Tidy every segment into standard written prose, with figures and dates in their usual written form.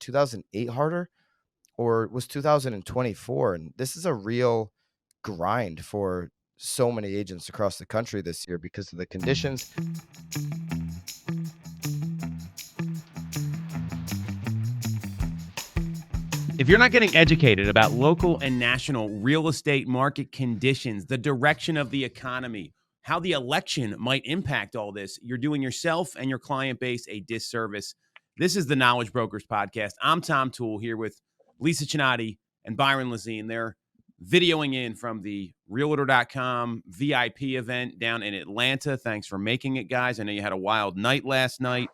2008 harder, or was 2024? And this is a real grind for so many agents across the country this year because of the conditions. If you're not getting educated about local and national real estate market conditions, the direction of the economy, how the election might impact all this, you're doing yourself and your client base a disservice. This is the Knowledge Brokers Podcast. I'm Tom Toole here with Lisa Chinatti and Byron Lazine. They're videoing in from the Realtor.com VIP event down in Atlanta. Thanks for making it, guys. I know you had a wild night last night.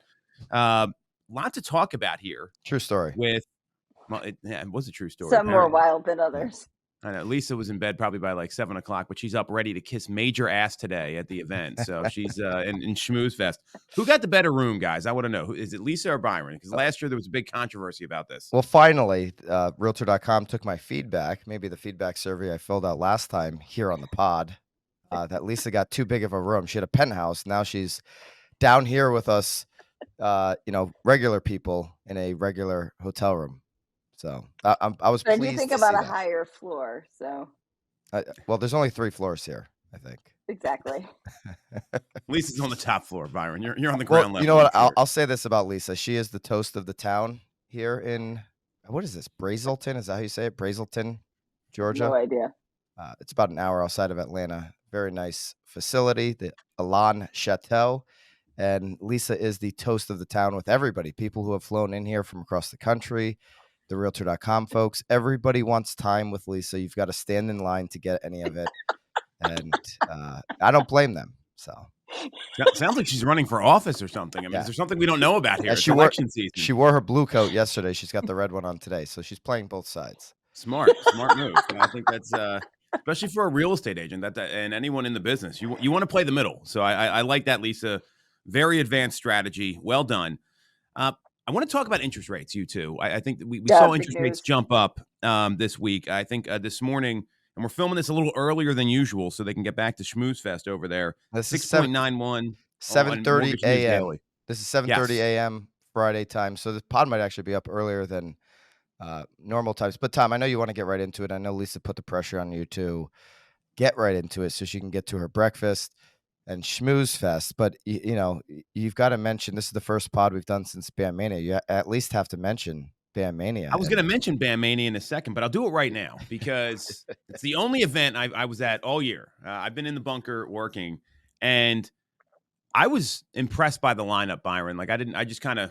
Lot to talk about here. True story. Well, it was a true story. Some more apparently. wild than others. I know Lisa was in bed probably by like 7 o'clock, but she's up ready to kiss major ass today at the event. So she's in Schmooze Fest. Who got the better room, guys? I want to know. Is it Lisa or Byron? Because last year there was a big controversy about this. Well, finally, Realtor.com took my feedback, maybe the feedback survey I filled out last time here on the pod, that Lisa got too big of a room. She had a penthouse. Now she's down here with us, regular people in a regular hotel room. So I was pleased. And you think about a higher floor, so. Well, there's only 3 floors here, I think. Exactly. Lisa's on the top floor, Byron. You're on the ground level. You know what? I'll say this about Lisa. She is the toast of the town here in, what is this? Brazelton? Is that how you say it? Brazelton, Georgia? No idea. It's about an hour outside of Atlanta. Very nice facility, the Elan Chateau. And Lisa is the toast of the town with everybody. People who have flown in here from across the country, the Realtor.com folks. Everybody wants time with Lisa. You've got to stand in line to get any of it. And I don't blame them. So sounds like she's running for office or something. I mean, is there something we don't know about here? It's election season. She wore her blue coat yesterday. She's got the red one on today. So she's playing both sides. Smart move. I think that's especially for a real estate agent and anyone in the business. You want to play the middle. So I like that, Lisa. Very advanced strategy. Well done. I want to talk about interest rates, you two. I think that we saw interest rates jump up this week. I think this morning, and we're filming this a little earlier than usual so they can get back to Schmooze Fest over there. 6.91. 7:30 a.m. This is 7:30 a.m. Friday time. So the pod might actually be up earlier than normal times. But Tom, I know you want to get right into it. I know Lisa put the pressure on you to get right into it so she can get to her breakfast and Schmooze Fest. But you've got to mention, this is the first pod we've done since BAM Mania. You at least have to mention BAM Mania. I was going to mention BAM Mania in a second, but I'll do it right now because it's the only event I was at all year. I've been in the bunker working, and I was impressed by the lineup, Byron. Like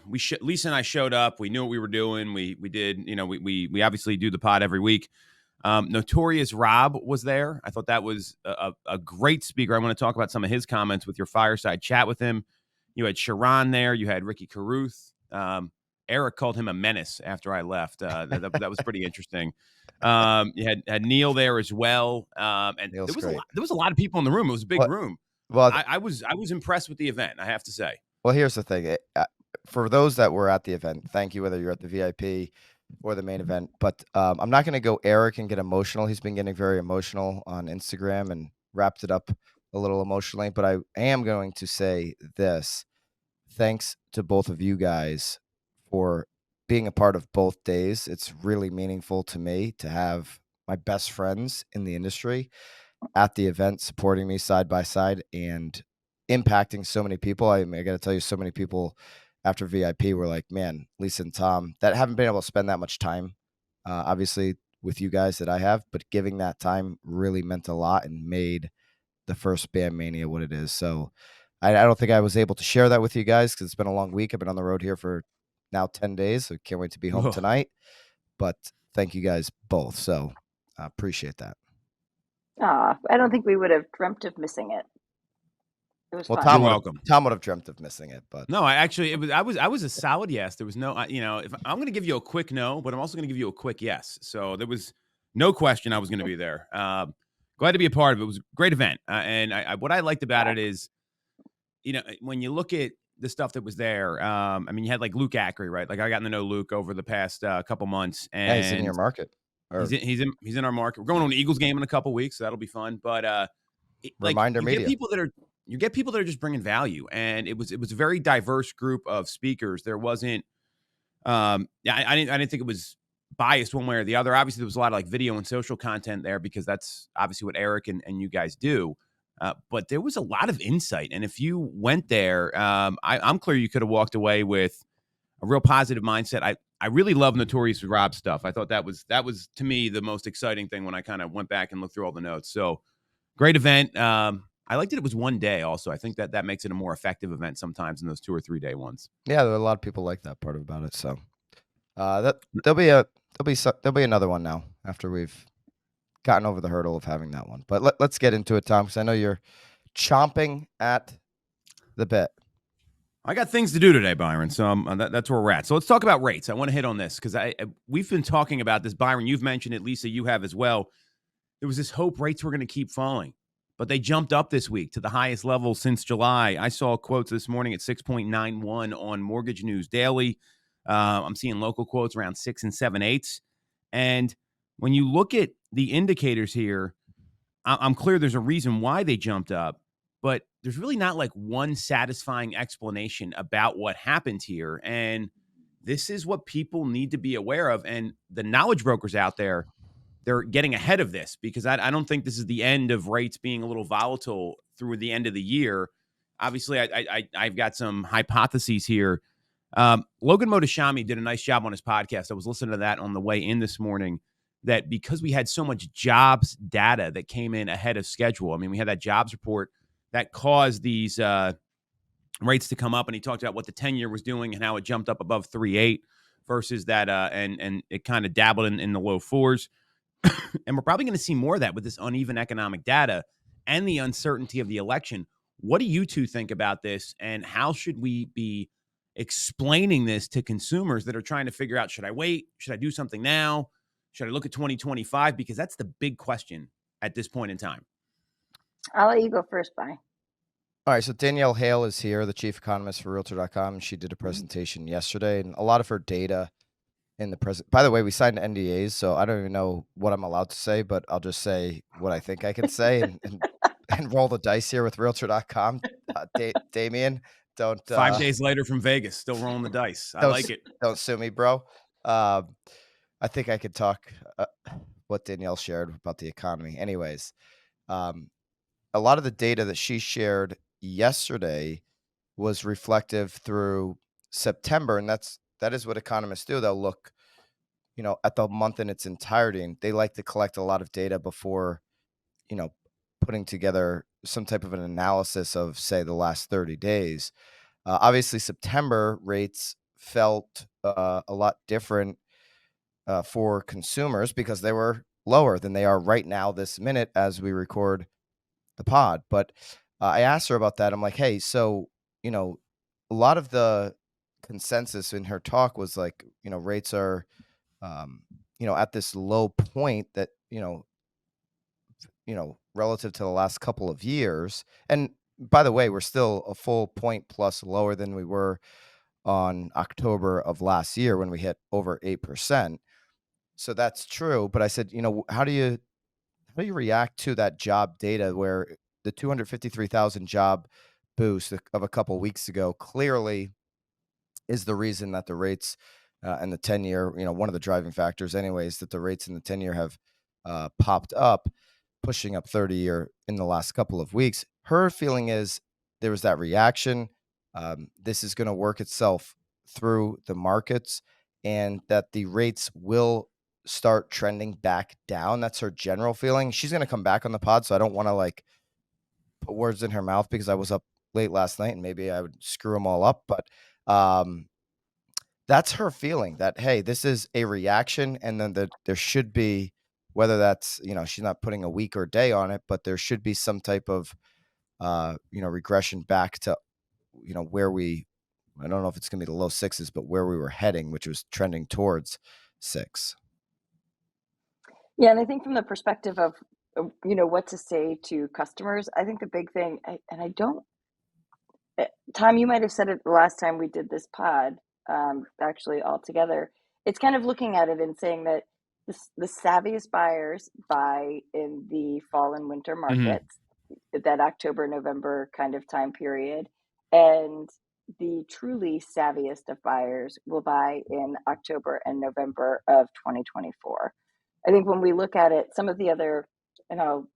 Lisa and I showed up. We knew what we were doing. We did, we obviously do the pod every week. Notorious Rob was there. I thought that was a great speaker. I want to talk about some of his comments with your fireside chat with him. You had Sharon there. You had Ricky Caruth. Eric called him a menace after I left. That was pretty interesting. You had Neil there as well. And there was a lot of people in the room. It was a big room. Well, I was impressed with the event, I have to say. Well, here's the thing. For those that were at the event, thank you, whether you're at the VIP or the main event. But I'm not going to go Eric and get emotional. He's been getting very emotional on Instagram and wrapped it up a little emotionally. But I am going to say this. Thanks to both of you guys for being a part of both days. It's really meaningful to me to have my best friends in the industry at the event supporting me side by side and impacting so many people. I got to tell you, so many people after VIP were like, man, Lisa and Tom, that haven't been able to spend that much time, obviously, with you guys that I have, but giving that time really meant a lot and made the first BAM Mania what it is. So I don't think I was able to share that with you guys because it's been a long week. I've been on the road here for now 10 days. So can't wait to be home tonight. But thank you guys both. So I appreciate that. I don't think we would have dreamt of missing it. It was fun. Tom would have dreamt of missing it, but no, I was a solid yes. There was no, if I'm going to give you a quick no, but I'm also going to give you a quick yes. So there was no question I was going to be there. Glad to be a part of it. It was a great event, and what I liked about it is, when you look at the stuff that was there, you had like Luke Ackery, right? Like I gotten to know Luke over the past couple months, and he's in your market. He's in our market. We're going to an Eagles game in a couple weeks, so that'll be fun. But Reminder media. You get people that are just bringing value, and it was a very diverse group of speakers. There wasn't Yeah, I didn't think it was biased one way or the other. Obviously, there was a lot of like video and social content there because that's obviously what Eric and you guys do. But there was a lot of insight, and if you went there, I'm clear you could have walked away with a real positive mindset. I really love Notorious Rob stuff. I thought that was to me the most exciting thing when I kind of went back and looked through all the notes. So great event. I liked it was one day also. I think that makes it a more effective event sometimes than those 2 or 3 day ones. Yeah, there are a lot of people like that part about it. So there'll be another one now after we've gotten over the hurdle of having that one. But let's get into it, Tom, because I know you're chomping at the bit. I got things to do today, Byron. So that's where we're at. So let's talk about rates. I want to hit on this because we've been talking about this. Byron, you've mentioned it. Lisa, you have as well. There was this hope rates were going to keep falling, but they jumped up this week to the highest level since July. I saw quotes this morning at 6.91 on Mortgage News Daily. I'm seeing local quotes around 6 and 7/8. And when you look at the indicators here, I'm clear there's a reason why they jumped up, but there's really not like one satisfying explanation about what happened here. And this is what people need to be aware of. And the knowledge brokers out there, they're getting ahead of this because I don't think this is the end of rates being a little volatile through the end of the year. Obviously, I've got some hypotheses here. Logan Mohtashami did a nice job on his podcast. I was listening to that on the way in this morning, that because we had so much jobs data that came in ahead of schedule. I mean, we had that jobs report that caused these rates to come up, and he talked about what the 10-year was doing and how it jumped up above 3.8 versus that, and it kind of dabbled in the low fours. And we're probably going to see more of that with this uneven economic data and the uncertainty of the election. What do you two think about this, and how should we be explaining this to consumers that are trying to figure out, should I wait? Should I do something now? Should I look at 2025? Because that's the big question at this point in time. I'll let you go first, By. All right, so Danielle Hale is here, the chief economist for Realtor.com. She did a presentation yesterday, and a lot of her data in the present. By the way, we signed NDAs, so I don't even know what I'm allowed to say, but I'll just say what I think I can say and roll the dice here with Realtor.com. Damien, don't 5 days later from Vegas, still rolling the dice. I like it. Don't sue me, bro. I think I could talk what Danielle shared about the economy. Anyways, a lot of the data that she shared yesterday was reflective through September, and that is what economists do. They'll look, at the month in its entirety, and they like to collect a lot of data before, putting together some type of an analysis of, say, the last 30 days. Obviously, September rates felt a lot different for consumers because they were lower than they are right now this minute as we record the pod. But I asked her about that. I'm like, hey, so, a lot of the consensus in her talk was like, rates are, at this low point that, relative to the last couple of years. And by the way, we're still a full point plus lower than we were on October of last year when we hit over 8%. So that's true. But I said, how do you react to that job data where the 253,000 job boost of a couple weeks ago clearly is the reason that the rates and the 10-year, one of the driving factors anyways, that the rates in the 10-year have popped up, pushing up 30-year in the last couple of weeks. Her feeling is there was that reaction. This is going to work itself through the markets and that the rates will start trending back down. That's her general feeling. She's going to come back on the pod, so I don't want to put words in her mouth because I was up late last night and maybe I would screw them all up. But that's her feeling that, hey, this is a reaction, and then there should be, whether that's, she's not putting a week or day on it, but there should be some type of, regression back to, where I don't know if it's going to be the low sixes, but where we were heading, which was trending towards 6. Yeah, and I think from the perspective of, what to say to customers, I think the big thing, and I don't, Tom, you might have said it the last time we did this pod, actually all together. It's kind of looking at it and saying that the savviest buyers buy in the fall and winter markets, that October, November kind of time period. And the truly savviest of buyers will buy in October and November of 2024. I think when we look at it, some of the other, and I'll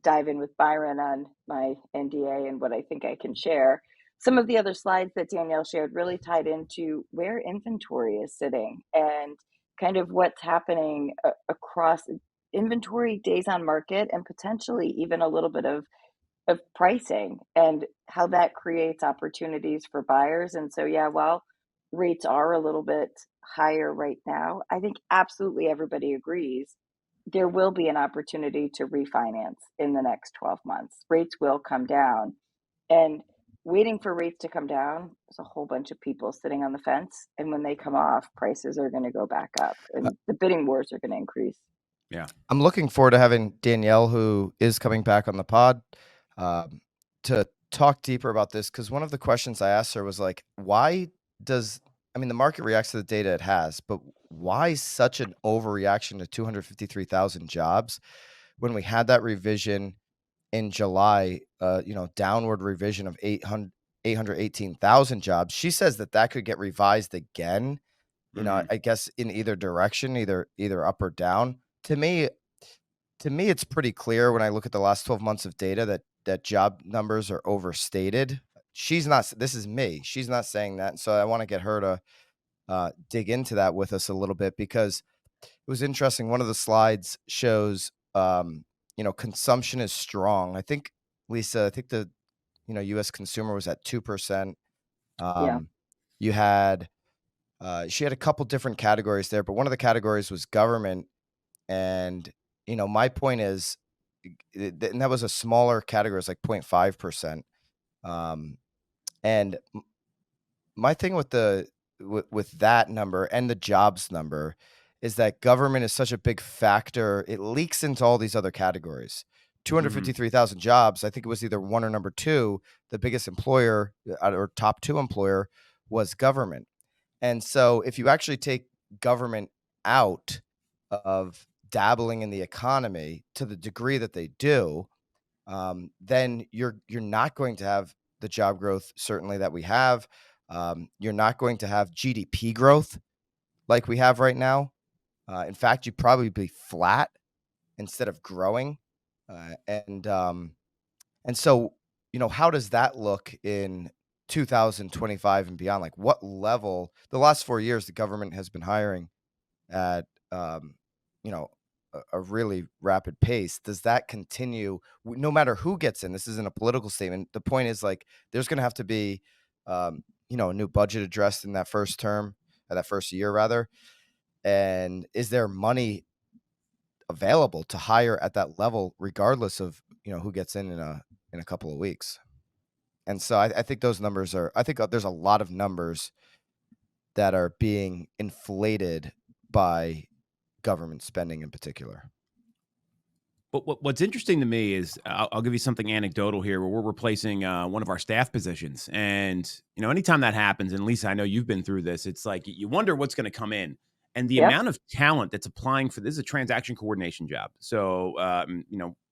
dive in with Byron on my NDA and what I think I can share. Some of the other slides that Danielle shared really tied into where inventory is sitting and kind of what's happening across inventory days on market and potentially even a little bit of pricing and how that creates opportunities for buyers. And so, yeah, while rates are a little bit higher right now, I think absolutely everybody agrees there will be an opportunity to refinance in the next 12 months. Rates will come down. And waiting for rates to come down, there's a whole bunch of people sitting on the fence. And when they come off, prices are going to go back up and the bidding wars are going to increase. Yeah. I'm looking forward to having Danielle, who is coming back on the pod, to talk deeper about this. Because one of the questions I asked her was like, why does, I mean, the market reacts to the data it has, but why such an overreaction to 253,000 jobs when we had that revision in July, downward revision of 818,000 jobs? She says that could get revised again. I guess in either direction, either up or down. To me, it's pretty clear when I look at the last 12 months of data that job numbers are overstated. She's not. This is me. She's not saying that. So I want to get her to dig into that with us a little bit, because it was interesting. One of the slides shows, consumption is strong. I think, Lisa, the U.S. consumer was at 2%. Yeah. You had she had a couple different categories there, but one of the categories was government. And, my point is, and that was a smaller category, it's like 0.5%. And my thing with with that number and the jobs number is that government is such a big factor. It leaks into all these other categories. 253,000 jobs. I think it was either one or number two. The biggest employer or top two employer was government. And so if you actually take government out of dabbling in the economy to the degree that they do, then you're not going to have the job growth certainly that we have. You're not going to have GDP growth like we have right now. In fact, you'd probably be flat instead of growing. And so, how does that look in 2025 and beyond? Like, what level? The last 4 years, the government has been hiring at a really rapid pace. Does that continue no matter who gets in? This isn't a political statement. The point is, like, there's going to have to be a new budget addressed in that first term, that first year rather. And is there money available to hire at that level regardless of who gets in a couple of weeks? And so I think those numbers are, I think there's a lot of numbers that are being inflated by government spending in particular. But what's interesting to me is I'll give you something anecdotal here, where we're replacing one of our staff positions. And, anytime that happens, and Lisa, I know you've been through this, it's like you wonder what's going to come in. And the Yep. amount of talent that's applying for this is a transaction coordination job. So,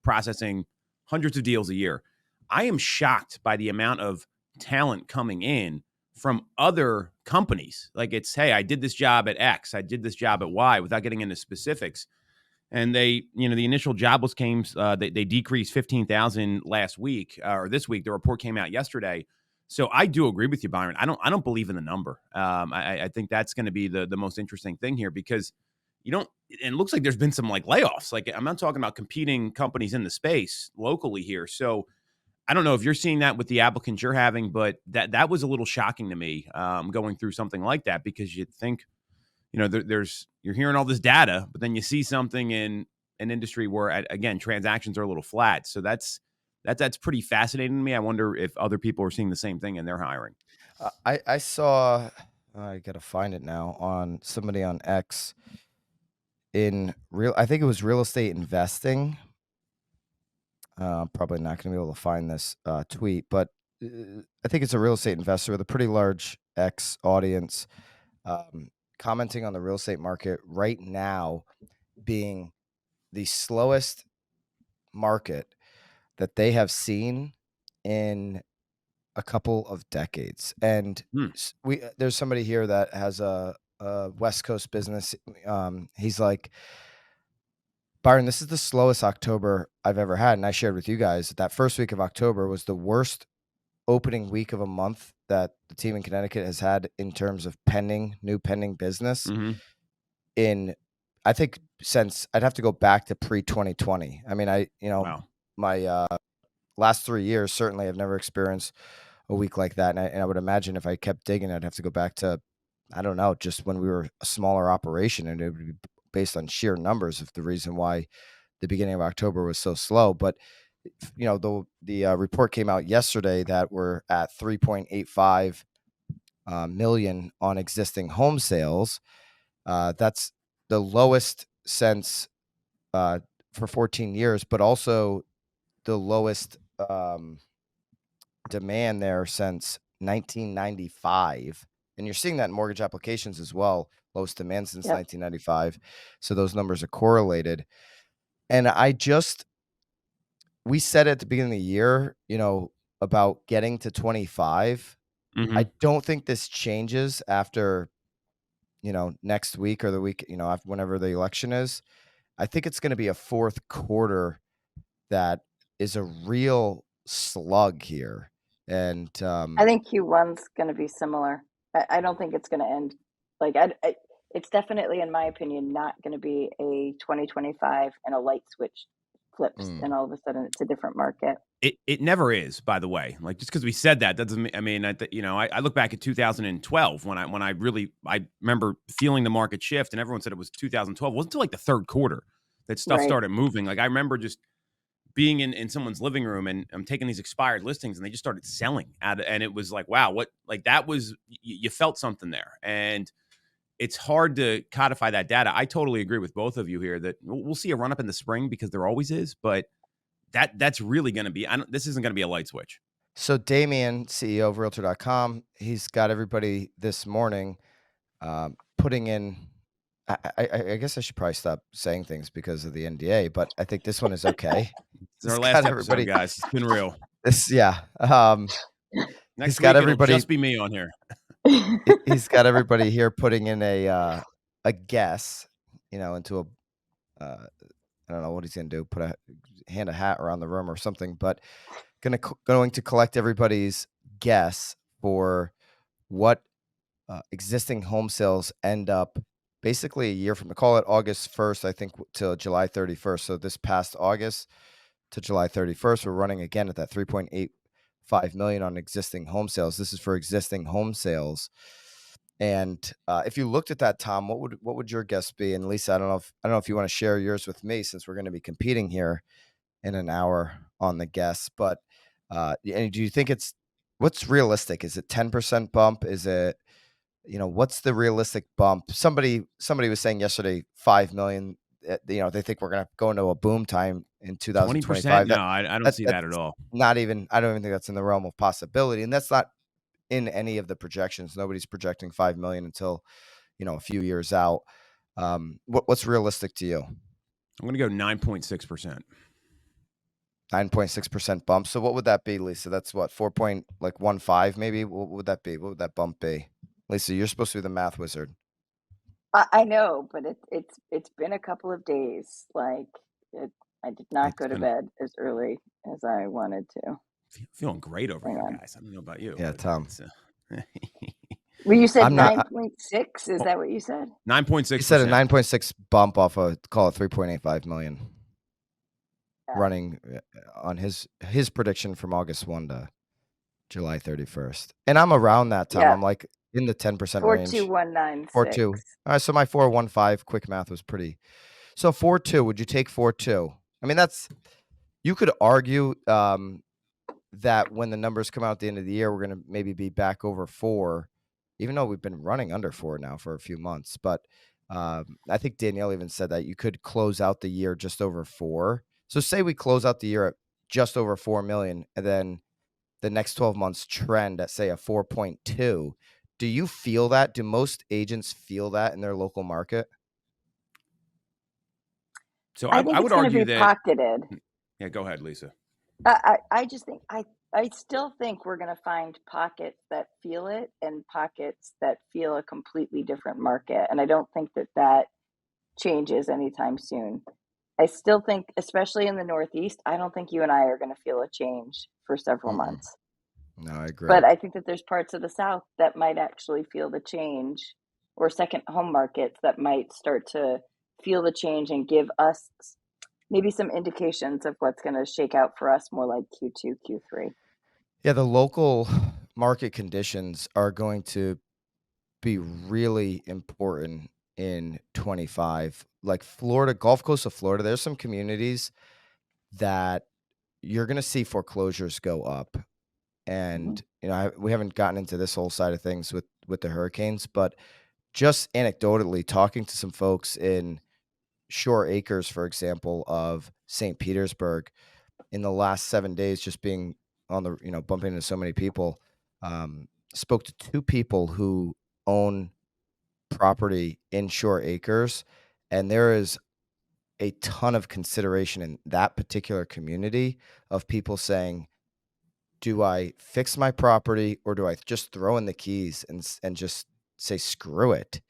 processing hundreds of deals a year. I am shocked by the amount of talent coming in from other companies. Like, it's, hey, I did this job at X, I did this job at Y, without getting into specifics. And they, the initial jobless claims, they decreased 15,000 last week or this week. The report came out yesterday. So I do agree with you, Byron. I don't believe in the number. I think that's going to be the most interesting thing here, because and it looks like there's been some like layoffs. Like, I'm not talking about competing companies in the space locally here. So I don't know if you're seeing that with the applicants you're having, but that was a little shocking to me, going through something like that, because you'd think, you're hearing all this data, but then you see something in an industry where, again, transactions are a little flat. So that's pretty fascinating to me. I wonder if other people are seeing the same thing in their hiring. I saw, I gotta find it now, on somebody on X I think it was real estate investing. I'm probably not going to be able to find this tweet, but I think it's a real estate investor with a pretty large X audience, commenting on the real estate market right now being the slowest market that they have seen in a couple of decades. And Hmm. there's somebody here that has a West Coast business. He's like, Byron, this is the slowest October I've ever had. And I shared with you guys that first week of October was the worst opening week of a month that the team in Connecticut has had in terms of new pending business Mm-hmm. in, I think, since I'd have to go back to pre-2020. I mean, Wow. my last 3 years, certainly I've never experienced a week like that. And I would imagine if I kept digging, I'd have to go back to, I don't know, just when we were a smaller operation, and it would be based on sheer numbers of the reason why the beginning of October was so slow. But the report came out yesterday that we're at 3.85 million on existing home sales. That's the lowest since for 14 years, but also the lowest demand there since 1995. And you're seeing that in mortgage applications as well. Lowest demand since Yep. 1995. So those numbers are correlated. And we said at the beginning of the year, about getting to 25. Mm-hmm. I don't think this changes after, next week or the week, after whenever the election is. I think it's going to be a fourth quarter that is a real slug here. And I think Q1's going to be similar. I don't think it's going to end like it's definitely, in my opinion, not going to be a 2025 and a light switch flips and all of a sudden it's a different market. It never is, by the way. Like, just because we said that doesn't mean, I mean, I look back at 2012 when I remember feeling the market shift, and everyone said it was 2012. It wasn't until like the third quarter that stuff Right. started moving. Like, I remember just being in someone's living room, and I'm taking these expired listings, and they just started selling and it was like, wow, what, like, that was, you felt something there. And it's hard to codify that data. I totally agree with both of you here that we'll see a run up in the spring, because there always is, but that's really going to be, this isn't going to be a light switch. So Damien, CEO of Realtor.com, he's got everybody this morning putting in. I guess I should probably stop saying things because of the NDA, but I think this one is okay. It's our last episode, guys. It's been real. Next Next got week, everybody, it'll just be me on here. He's got everybody here putting in a guess, into a I don't know what he's gonna do, hand a hat around the room or something, but going to collect everybody's guess for what existing home sales end up basically a year from, call it August 1st, I think, till July 31st. So this past August to July 31st, we're running again at that 3.85 million on existing home sales. This is for existing home sales. And if you looked at that, Tom, what would your guess be? And Lisa, I don't know if you want to share yours with me, since we're going to be competing here in an hour on the guess. But and do you think what's realistic? Is it 10% bump? Is it, what's the realistic bump? Somebody was saying yesterday 5 million. They think we're going to go into a boom time in 2025. 20%? No, I don't see that at all. I don't even think that's in the realm of possibility. And that's not in any of the projections. Nobody's projecting 5 million until, a few years out. What's realistic to you? I'm going to go 9.6%. 9.6% bump. So what would that be, Lisa? That's what, 4.15 maybe? What would that be? What would that bump be? Lisa, you're supposed to be the math wizard. I know, but it's been a couple of days. Like I did not go to bed as early as I wanted to. Feeling great over here, guys. I don't know about you. Yeah, Tom. Well, you said 9.6. Is that what you said? 9.6. You said a 9.6 bump off of, call it 3.85 million. Running on his prediction from August 1 to July 31st. And I'm around that, Tom. Yeah. I'm like in the 10% range. 42196. 4.2. All right, so my 4.15 quick math was pretty. So 4.2, would you take 4.2? I mean, you could argue that when the numbers come out at the end of the year, we're going to maybe be back over 4, even though we've been running under 4 now for a few months. But I think Danielle even said that you could close out the year just over 4. So say we close out the year at just over 4 million, and then the next 12 months trend at, say, a 4.2. Do you feel that? Do most agents feel that in their local market? So I think I would it's going argue to be that pocketed. Yeah, go ahead, Lisa. I just think I still think we're going to find pockets that feel it and pockets that feel a completely different market. And I don't think that changes anytime soon. I still think, especially in the Northeast, I don't think you and I are going to feel a change for several Mm-mm. months. No, I agree. But I think that there's parts of the South that might actually feel the change, or second home markets that might start to feel the change and give us maybe some indications of what's going to shake out for us more like Q2, Q3. Yeah, the local market conditions are going to be really important in 25. Like Florida, Gulf Coast of Florida, there's some communities that you're going to see foreclosures go up. Mm-hmm. And we haven't gotten into this whole side of things with the hurricanes, but just anecdotally talking to some folks in Shore Acres, for example, of St. Petersburg, in the last 7 days, just being on the bumping into so many people, spoke to two people who own property in Shore Acres, and there is a ton of consideration in that particular community of people saying, do I fix my property or do I just throw in the keys and just say screw it?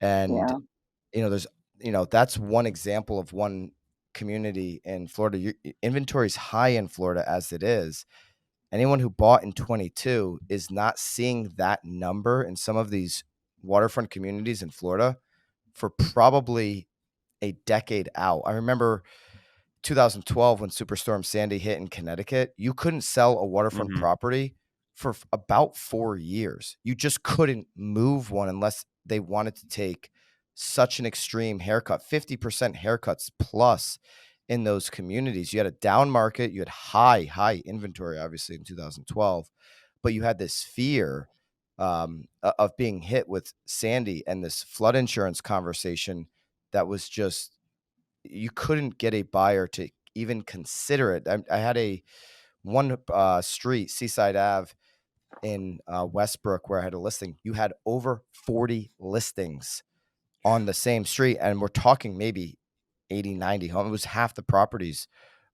And Yeah. there's that's one example of one community in Florida. Inventory is high in Florida as it is. Anyone who bought in 22 is not seeing that number in some of these waterfront communities in Florida for probably a decade out. I remember 2012 when Superstorm Sandy hit in Connecticut, you couldn't sell a waterfront Mm-hmm. property for about 4 years. You just couldn't move one unless they wanted to take such an extreme haircut, 50% haircuts plus in those communities. You had a down market, you had high inventory, obviously, in 2012, but you had this fear of being hit with Sandy and this flood insurance conversation that was just, you couldn't get a buyer to even consider it. I had one street, Seaside Ave in Westbrook, where I had a listing. You had over 40 listings on the same street, and we're talking maybe 80, 90 homes. It was half the properties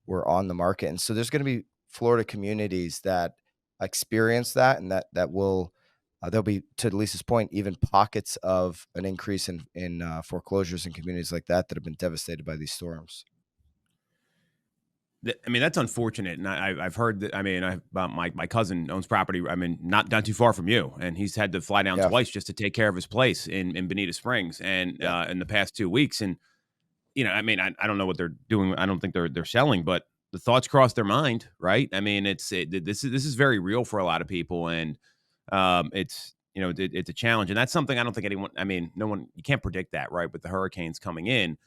were on the market. And so there's going to be Florida communities that experience that, and that will there'll be, to Lisa's point, even pockets of an increase in foreclosures in communities like that have been devastated by these storms. I mean, that's unfortunate, and I've heard that. I mean, my cousin owns property. I mean, not too far from you, and he's had to fly down Yeah. twice just to take care of his place in Bonita Springs, and Yeah. in the past 2 weeks. And I mean, I don't know what they're doing. I don't think they're selling, but the thoughts cross their mind, right? I mean, this is very real for a lot of people, and it's it's a challenge, and that's something I don't think anyone. I mean, no one, you can't predict that, right? With the hurricanes coming in.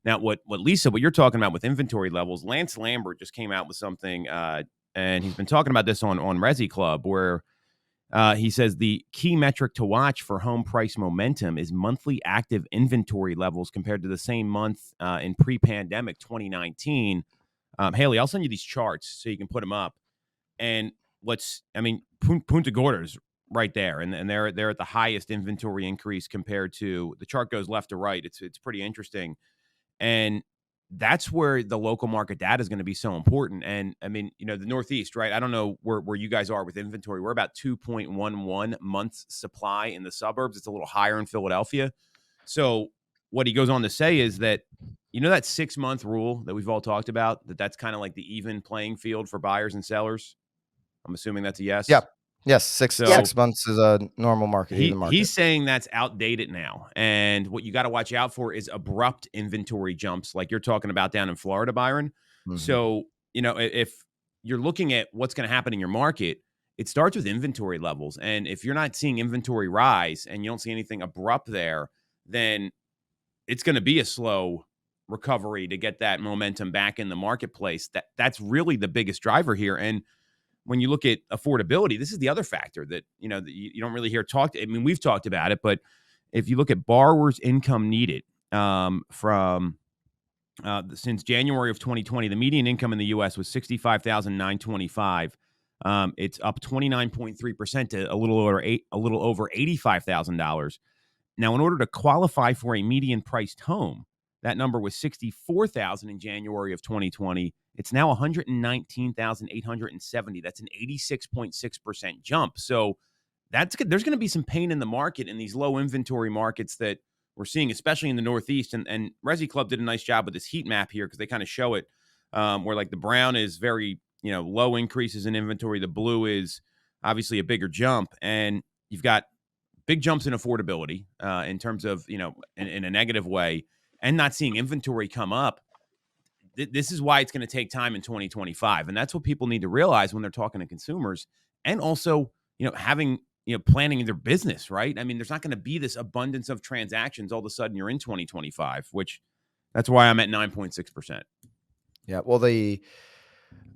Now, what you're talking about with inventory levels, Lance Lambert just came out with something, and he's been talking about this on Resi Club, where he says the key metric to watch for home price momentum is monthly active inventory levels compared to the same month in pre-pandemic 2019. Haley, I'll send you these charts so you can put them up. And Punta Gorda's right there, and they're at the highest inventory increase compared to, the chart goes left to right. It's pretty interesting. And that's where the local market data is going to be so important. And I mean, the Northeast, right? I don't know where you guys are with inventory. We're about 2.11 months supply in the suburbs. It's a little higher in Philadelphia. So what he goes on to say is that, that 6-month rule that we've all talked about, that's kind of like the even playing field for buyers and sellers. I'm assuming that's a yes. Yeah. Yes. Six So months is a normal market, even market. he's saying that's outdated now. And what you got to watch out for is abrupt inventory jumps like you're talking about down in Florida, Byron. Mhm. So, if you're looking at what's going to happen in your market, it starts with inventory levels. And if you're not seeing inventory rise and you don't see anything abrupt there, then it's going to be a slow recovery to get that momentum back in the marketplace. That's really the biggest driver here. And when you look at affordability, this is the other factor that, that you don't really hear talked. I mean, we've talked about it, but if you look at borrowers' income needed from since January of 2020, the median income in the U.S. was $65,925. It's up 29.3% to a little over $85,000. Now, in order to qualify for a median priced home, That number was 64,000 in January of 2020. It's now 119,870. That's an 86.6% jump. So that's good. There's going to be some pain in the market in these low inventory markets that we're seeing, especially in the Northeast. And Resi Club did a nice job with this heat map here because they kind of show it where like the brown is very, low increases in inventory. The blue is obviously a bigger jump. And you've got big jumps in affordability in terms of, in a negative way, and not seeing inventory come up. This is why it's going to take time in 2025. And that's what people need to realize when they're talking to consumers, and also, having, planning their business, right? I mean, there's not going to be this abundance of transactions all of a sudden you're in 2025, which that's why I'm at 9.6%. Yeah. Well, the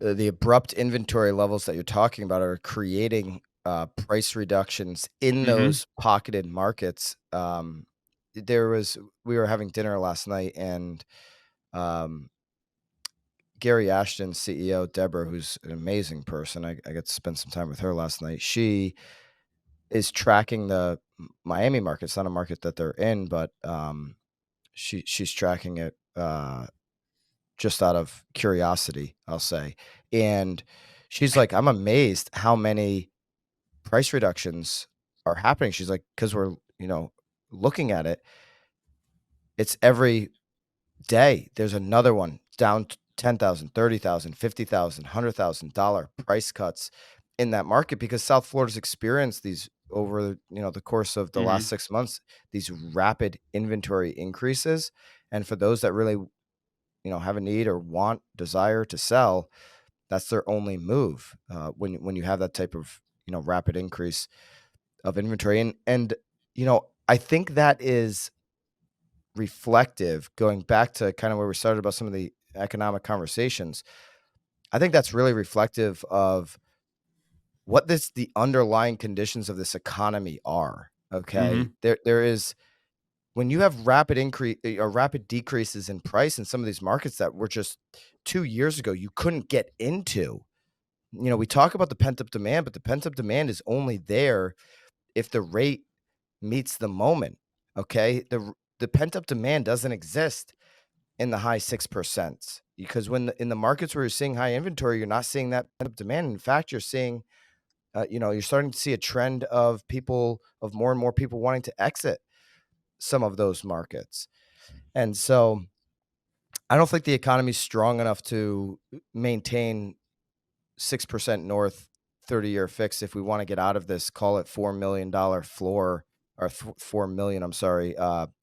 abrupt inventory levels that you're talking about are creating price reductions in those pocketed markets. We were having dinner last night, and Gary Ashton's CEO, Deborah, who's an amazing person, I got to spend some time with her last night. She is tracking the Miami market. It's not a market that they're in, but she's tracking it just out of curiosity, I'll say. And she's like, I'm amazed how many price reductions are happening. She's like, because we're, looking at it, it's every day there's another one down $10,000, $30,000, $50,000, $100,000 price cuts in that market, because South Florida's experienced these over, the course of the last 6 months, these rapid inventory increases. And for those that really, have a need or desire to sell, that's their only move when you have that type of, rapid increase of inventory. And I think that is reflective, going back to kind of where we started about some of the economic conversations. I think that's really reflective of what the underlying conditions of this economy are. Okay. There is, when you have rapid decreases in price in some of these markets that were just 2 years ago, you couldn't get into. We talk about the pent-up demand, but the pent-up demand is only there if the rate meets the moment. Okay. The pent-up demand doesn't exist in the high 6%, because in the markets where you're seeing high inventory, you're not seeing that pent-up demand. In fact, you're seeing, you're starting to see a trend of more and more people wanting to exit some of those markets. And so I don't think the economy is strong enough to maintain 6% north 30-year fix if we want to get out of this, call it $4 million floor, or 4 million, I'm sorry,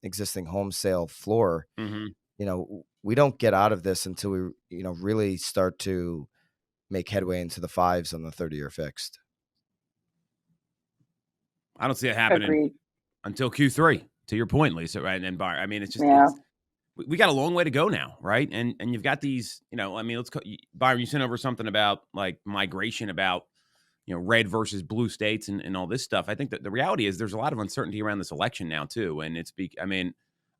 existing home sale floor. We don't get out of this until we, really start to make headway into the fives on the 30-year fixed. I don't see it happening Agreed. until Q3, to your point, Lisa, right? And Byron, I mean, it's just, Yeah. we got a long way to go now, right? And you've got these, Byron, you sent over something about like migration, about, red versus blue states and all this stuff. I think that the reality is there's a lot of uncertainty around this election now too. And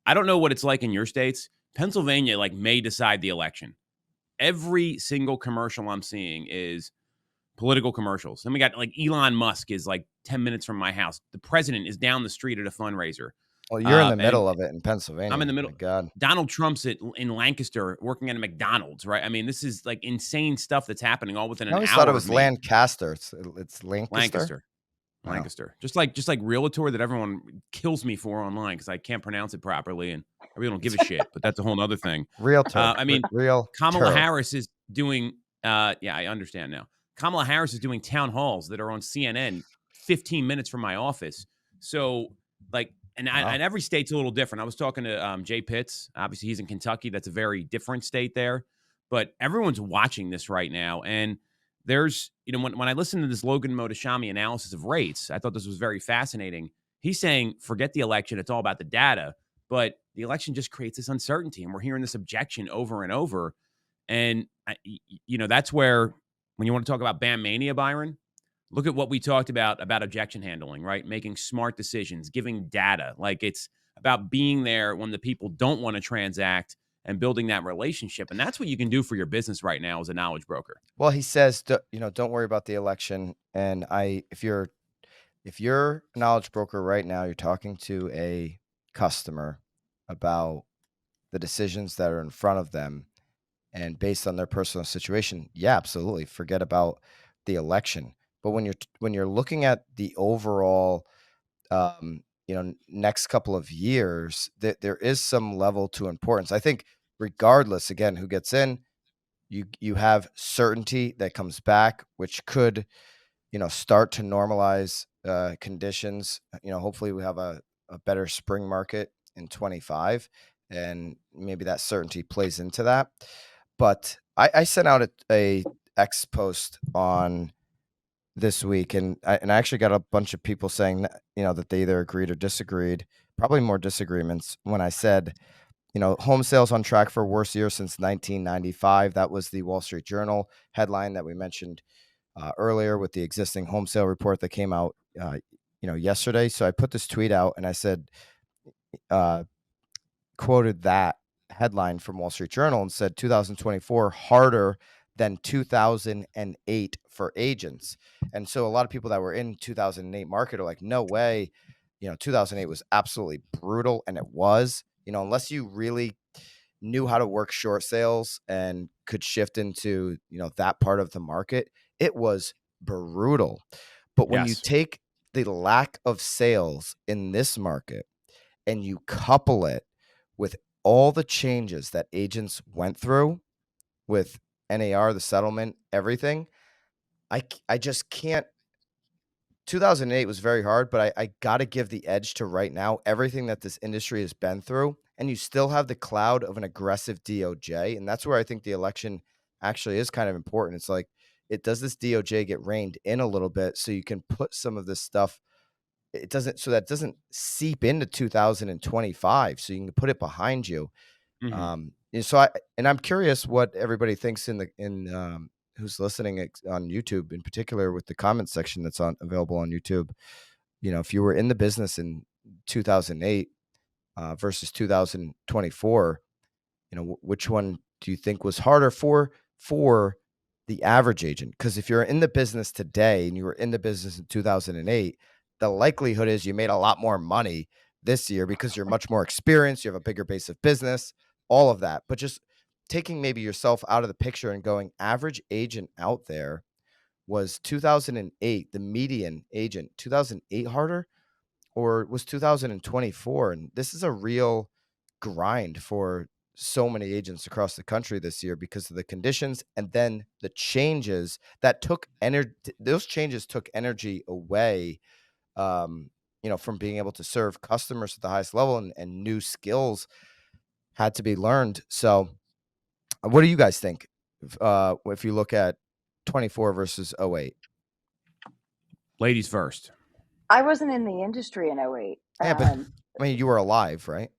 I don't know what it's like in your states. Pennsylvania, may decide the election. Every single commercial I'm seeing is political commercials. And we got Elon Musk is 10 minutes from my house. The president is down the street at a fundraiser. Well, you're in the middle of it in Pennsylvania. I'm in the middle. My God. Donald Trump's in Lancaster working at a McDonald's, right? I mean, this is insane stuff that's happening all within an hour. I always thought it was Lancaster. It's Lancaster. Lancaster. Just like Realtor that everyone kills me for online because I can't pronounce it properly and I really don't give a shit. But that's a whole other thing. Realtor. Kamala Harris is doing. I understand now. Kamala Harris is doing town halls that are on CNN 15 minutes from my office. So and every state's a little different. I was talking to Jay Pitts. Obviously, he's in Kentucky. That's a very different state there. But everyone's watching this right now. And there's, when I listened to this Logan Mohtashami analysis of rates, I thought this was very fascinating. He's saying, forget the election. It's all about the data. But the election just creates this uncertainty. And we're hearing this objection over and over. And, that's where, when you want to talk about BAM Mania, Byron, look at what we talked about objection handling, right? Making smart decisions, giving data. It's about being there when the people don't want to transact and building that relationship. And that's what you can do for your business right now as a knowledge broker. Well, he says, don't worry about the election. And if you're a knowledge broker right now, you're talking to a customer about the decisions that are in front of them and based on their personal situation, yeah, absolutely. Forget about the election. But when you're looking at the overall, next couple of years, there is some level to importance. I think, regardless, again, who gets in, you have certainty that comes back, which could, start to normalize conditions. Hopefully we have a better spring market in 25, and maybe that certainty plays into that. But I sent out a X post on this week, and I actually got a bunch of people saying that, that they either agreed or disagreed. Probably more disagreements when I said, home sales on track for worst year since 1995. That was the Wall Street Journal headline that we mentioned earlier with the existing home sale report that came out, yesterday. So I put this tweet out and I said, quoted that headline from Wall Street Journal and said 2024 harder than 2008 for agents. And so a lot of people that were in 2008 market are like, no way. 2008 was absolutely brutal. And it was, unless you really knew how to work short sales and could shift into, that part of the market, it was brutal. But when you Yes. take the lack of sales in this market and you couple it with all the changes that agents went through with NAR, the settlement, everything, I just can't. 2008 was very hard, but I got to give the edge to right now, everything that this industry has been through. And you still have the cloud of an aggressive DOJ. And that's where I think the election actually is kind of important. It's like, does this DOJ get reined in a little bit so you can put some of this stuff, so that doesn't seep into 2025, so you can put it behind you. Mm-hmm. And so I'm curious what everybody thinks in who's listening on YouTube, in particular with the comment section that's available on YouTube. If you were in the business in 2008 versus 2024, which one do you think was harder for the average agent? Because if you're in the business today and you were in the business in 2008, the likelihood is you made a lot more money this year because you're much more experienced, you have a bigger base of business, all of that. But just taking maybe yourself out of the picture and going, average agent out there, was 2008, the median agent, 2008 harder, or was 2024? And this is a real grind for so many agents across the country this year because of the conditions and then the changes that took energy. Those changes took energy away, from being able to serve customers at the highest level, and new skills had to be learned. So what do you guys think? If you look at 24 versus 08? Ladies first. I wasn't in the industry in '08. Yeah, but I mean, you were alive, right?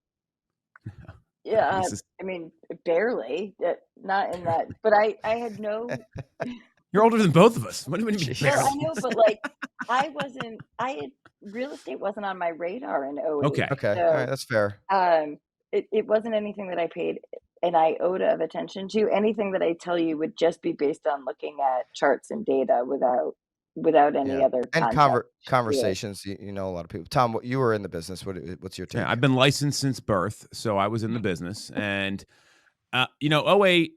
Yeah, This is, I mean, barely, not in that, but I had no. you're older than both of us. What do you mean Jeez. Well, I barely? know, but real estate wasn't on my radar in '08. Okay. Okay, all So, right, that's fair. it wasn't anything that I paid an iota of attention to. Anything that I tell you would just be based on looking at charts and data without any Yeah, other and context to it. conversations. You know, a lot of people. Tom, you were in the business. What's your take? Yeah, I've been licensed since birth, so I was in the business, and '08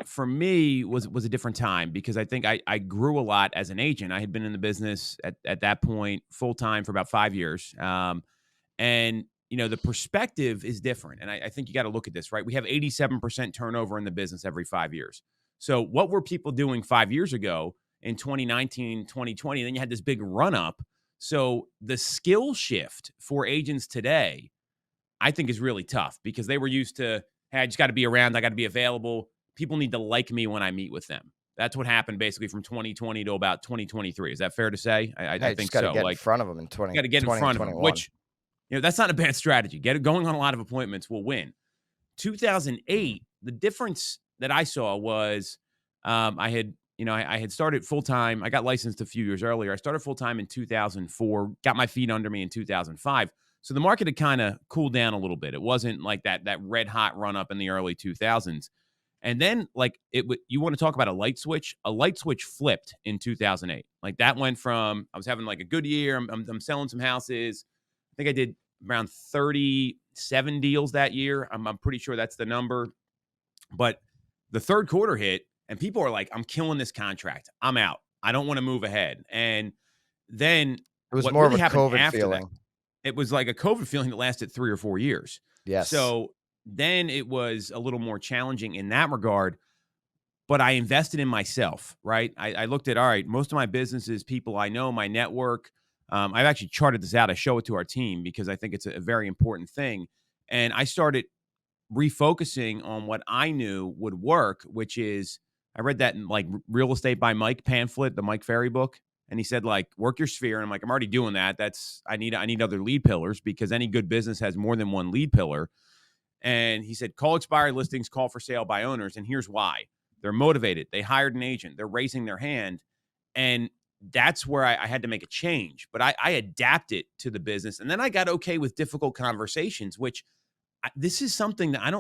for me was a different time because I think I grew a lot as an agent. I had been in the business at that point full time for about 5 years, and the perspective is different. And I think you got to look at this, right? We have 87% turnover in the business every 5 years. So what were people doing 5 years ago in 2019, 2020? Then you had this big run up. So the skill shift for agents today, I think, is really tough because they were used to, hey, I just got to be around. I got to be available. People need to like me when I meet with them. That's what happened basically from 2020 to about 2023. Is that fair to say? I Hey, think just got to so. get in Like, front of them in got to get in 20 and front of them, 21. which, that's not a bad strategy. Going on a lot of appointments will win. 2008, the difference that I saw was I had started full time. I got licensed a few years earlier. I started full time in 2004, got my feet under me in 2005. So the market had kind of cooled down a little bit. It wasn't like that red hot run up in the early 2000s. And then, like, you want to talk about a light switch? A light switch flipped in 2008. Like, that went from, I was having like a good year. I'm selling some houses. I think I did around 30 7 deals that year. I'm pretty sure that's the number. But the third quarter hit, and people are like, I'm killing this contract. I'm out. I don't want to move ahead. And then It was what more of really a happened COVID after feeling. that, it was like a COVID feeling that lasted 3 or 4 years. Yes. So then it was a little more challenging in that regard. But I invested in myself, right? I looked at, all right, most of my businesses, people I know, my network. I've actually charted this out. I show it to our team because I think it's a very important thing. And I started refocusing on what I knew would work, which is, I read that in like Real Estate by Mike pamphlet, the Mike Ferry book. And he said, like, work your sphere. And I'm like, I'm already doing that. I need other lead pillars because any good business has more than one lead pillar. And he said, call expired listings, call for sale by owners. And here's why. They're motivated. They hired an agent. They're raising their hand. And that's where I had to make a change. But I adapted to the business. And then I got okay with difficult conversations, which this is something that I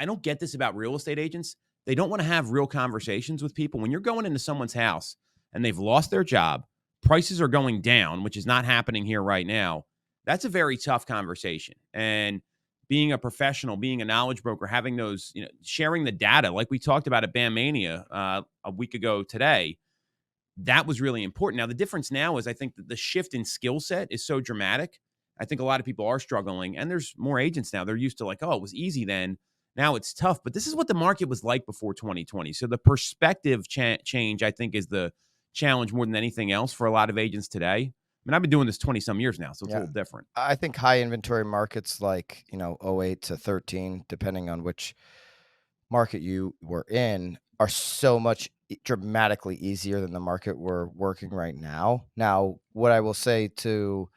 don't get this about real estate agents. They don't want to have real conversations with people. When you're going into someone's house and they've lost their job, prices are going down, which is not happening here right now. That's a very tough conversation. And being a professional, being a knowledge broker, having those, sharing the data, like we talked about at BAM Mania a week ago today, that was really important. Now, the difference now is I think that the shift in skill set is so dramatic. I think a lot of people are struggling, and there's more agents now. They're used to like, oh, it was easy then. Now it's tough. But this is what the market was like before 2020. So the perspective change, I think, is the challenge more than anything else for a lot of agents today. I mean, I've been doing this 20 some years now, so it's a little different. I think high inventory markets like, 08 to 13, depending on which market you were in, are so much dramatically easier than the market we're working right now. Now, what I will say to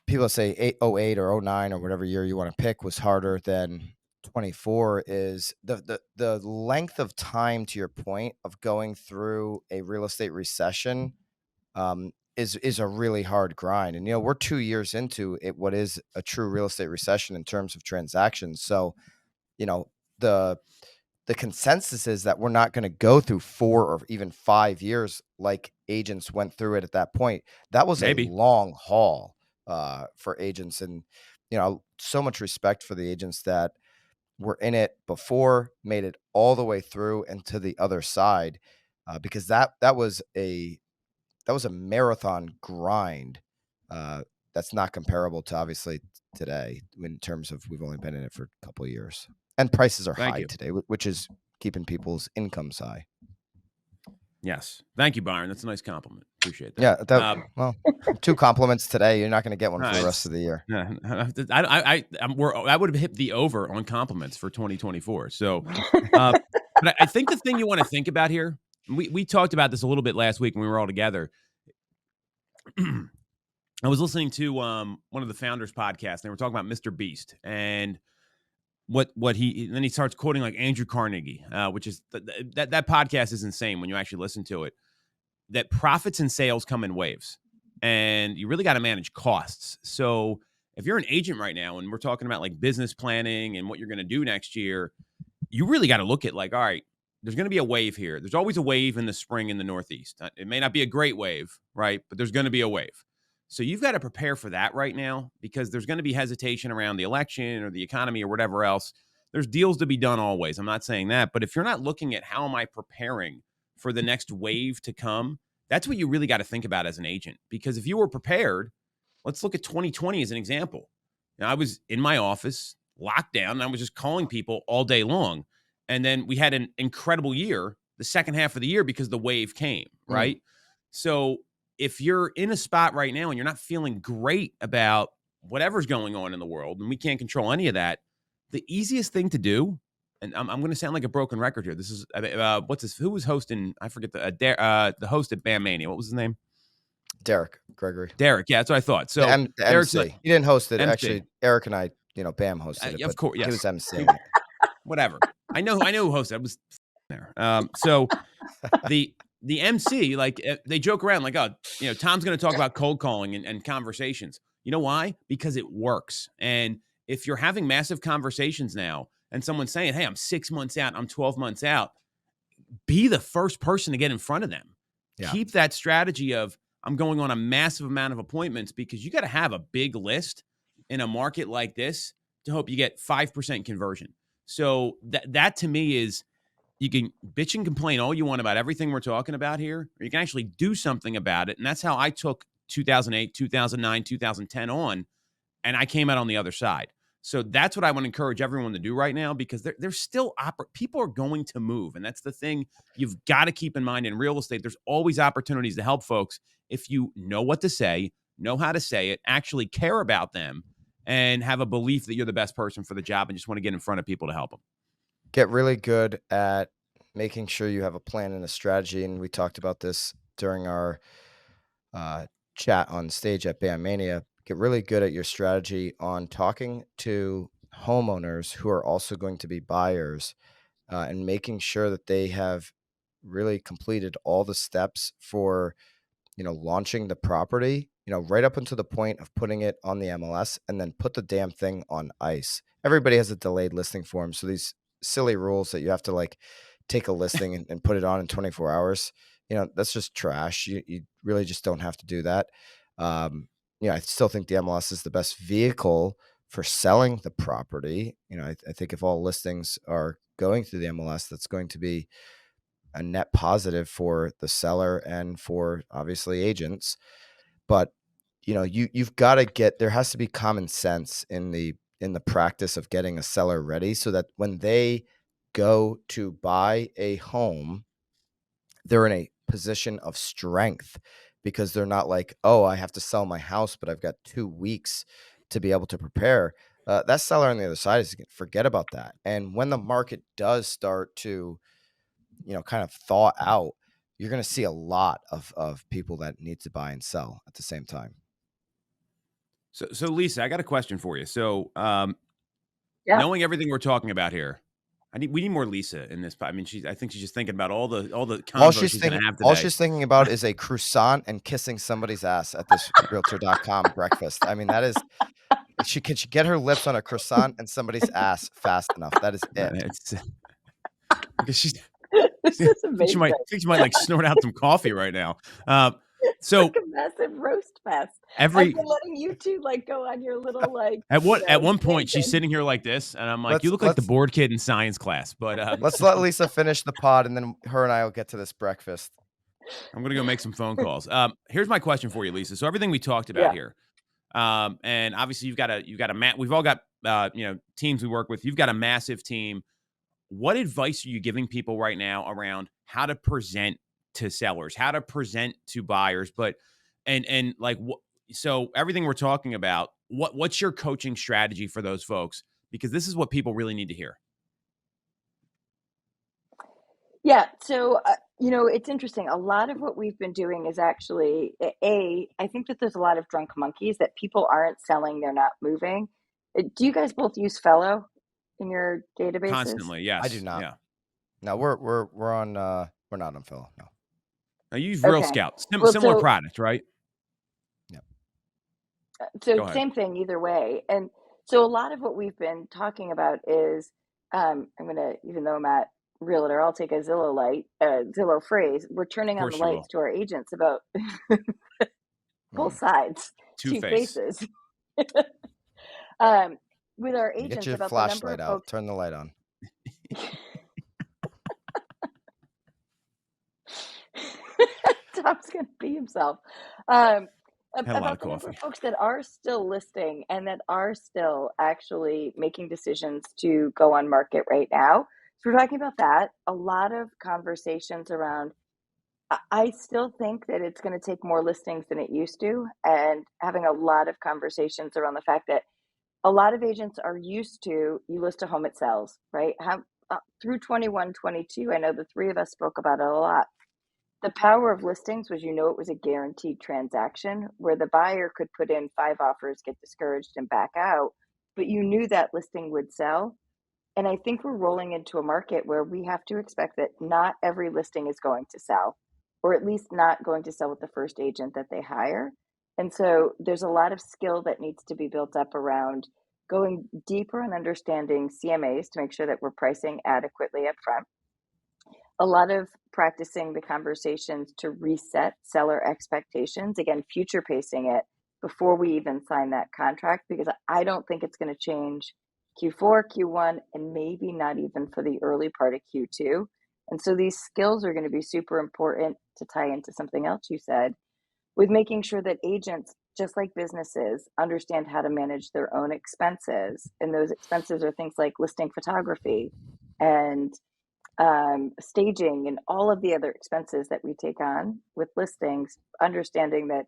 people that say 08 or 09 or whatever year you want to pick was harder than 24 is the length of time, to your point, of going through a real estate recession is a really hard grind. And, we're 2 years into it, what is a true real estate recession in terms of transactions. So, the consensus is that we're not going to go through 4 or even 5 years like agents went through it at that point. That was Maybe a long haul for agents. And, so much respect for the agents that were in it before, made it all the way through and to the other side, because that was a marathon grind that's not comparable to obviously today in terms of we've only been in it for a couple of years and prices are high today, which is keeping people's incomes high. Yes. Thank you, Byron. That's a nice compliment. Appreciate that. Yeah. Well, 2 compliments today. You're not going to get one for the rest of the year. I would have hit the over on compliments for 2024. So, but I think the thing you want to think about here, we talked about this a little bit last week when we were all together. I was listening to one of the founders' podcasts, and they were talking about Mr. Beast and what he, and then he starts quoting like Andrew Carnegie, which is that podcast is insane when you actually listen to it. That profits and sales come in waves, and you really got to manage costs. So if you're an agent right now, and we're talking about like business planning and what you're going to do next year, you really got to look at like, all right, there's going to be a wave here. There's always a wave in the spring in the Northeast. It may not be a great wave, right? But there's going to be a wave. So you've got to prepare for that right now because there's going to be hesitation around the election or the economy or whatever else. There's deals to be done always. I'm not saying that. But if you're not looking at how am I preparing for the next wave to come, that's what you really got to think about as an agent. Because if you were prepared, let's look at 2020 as an example. Now, I was in my office, locked down, and I was just calling people all day long. And then we had an incredible year, the second half of the year, because the wave came, right? So if you're in a spot right now and you're not feeling great about whatever's going on in the world, and we can't control any of that, the easiest thing to do, and I'm going to sound like a broken record here. This is who was hosting? I forget the host at BAM Mania. What was his name? Derek Gregory. Derek. Yeah, that's what I thought. So the MC. He didn't host it. MC. Actually, Eric and I, BAM hosted it. Of course, yes. He was MCing it. Whatever. I know who hosted. I was there. So the MC, like they joke around like, oh, Tom's going to talk about cold calling and conversations. You know why? Because it works. And if you're having massive conversations now and someone's saying, hey, I'm 6 months out, I'm 12 months out, be the first person to get in front of them. Yeah. Keep that strategy of I'm going on a massive amount of appointments because you got to have a big list in a market like this to hope you get 5% conversion. So that to me is, you can bitch and complain all you want about everything we're talking about here, or you can actually do something about it. And that's how I took 2008, 2009, 2010 on, and I came out on the other side. So that's what I want to encourage everyone to do right now, because there's still people are going to move. And that's the thing you've got to keep in mind in real estate. There's always opportunities to help folks if you know what to say, know how to say it, actually care about them, and have a belief that you're the best person for the job and just want to get in front of people to help them. Get really good at making sure you have a plan and a strategy. And we talked about this during our chat on stage at Mania. Get really good at your strategy on talking to homeowners who are also going to be buyers, and making sure that they have really completed all the steps for, launching the property, right up until the point of putting it on the MLS, and then put the damn thing on ice. Everybody has a delayed listing form. So these silly rules that you have to like take a listing and put it on in 24 hours, that's just trash. You really just don't have to do that. I still think the MLS is the best vehicle for selling the property. I think if all listings are going through the MLS, that's going to be a net positive for the seller and for obviously agents. But you've got to there has to be common sense in the practice of getting a seller ready, so that when they go to buy a home, they're in a position of strength, because they're not like, oh, I have to sell my house, but I've got 2 weeks to be able to prepare. That seller on the other side is going to forget about that. And when the market does start to, kind of thaw out, you're going to see a lot of people that need to buy and sell at the same time. So Lisa, I got a question for you. So, Yeah. knowing everything we're talking about here, we need more Lisa in this. I mean, I think she's just thinking about all the convos she's going to have today. All she's thinking about is a croissant and kissing somebody's ass at this realtor.com breakfast. I mean, that is, can she get her lips on a croissant and somebody's ass fast enough? That is it. It's because This is amazing. I think she might like snort out some coffee right now. So like a massive roast fest. I've been letting you two like go on your little like. At one point she's sitting here like this, and I'm like, you look like the bored kid in science class. But let's let Lisa finish the pod, and then her and I will get to this breakfast. I'm gonna go make some phone calls. Here's my question for you, Lisa. So everything we talked about here, and obviously you've got we've all got teams we work with. You've got a massive team. What advice are you giving people right now around how to present to sellers, how to present to buyers, and like, so everything we're talking about, what's your coaching strategy for those folks? Because this is what people really need to hear. Yeah. So, it's interesting. A lot of what we've been doing is actually, I think that there's a lot of drunk monkeys that people aren't selling. They're not moving. Do you guys both use Fellow in your databases? Constantly, yes. I do not. Yeah. No, we're on. We're not on Fellow. No. I use Real Scout. Similar product, right? Yeah. So same thing either way. And so a lot of what we've been talking about is, I'm going to, even though I'm at Realtor, I'll take a Zillow phrase. We're turning on the lights to our agents about both sides, two faces. With our agents, get your about flashlight the number of out. folks. Turn the light on. Tom's gonna pee himself. About the number of folks that are still listing and that are still actually making decisions to go on market right now. So we're talking about that. A lot of conversations around. I still think that it's going to take more listings than it used to, and having a lot of conversations around the fact that a lot of agents are used to, you list a home, it sells, right? Through 21, 22, I know the three of us spoke about it a lot. The power of listings was, it was a guaranteed transaction where the buyer could put in 5 offers, get discouraged, and back out, but you knew that listing would sell. And I think we're rolling into a market where we have to expect that not every listing is going to sell, or at least not going to sell with the first agent that they hire. And so there's a lot of skill that needs to be built up around going deeper and understanding CMAs to make sure that we're pricing adequately up front. A lot of practicing the conversations to reset seller expectations, again, future pacing it before we even sign that contract, because I don't think it's going to change Q4, Q1, and maybe not even for the early part of Q2. And so these skills are going to be super important to tie into something else you said, with making sure that agents, just like businesses, understand how to manage their own expenses. And those expenses are things like listing photography and staging and all of the other expenses that we take on with listings, understanding that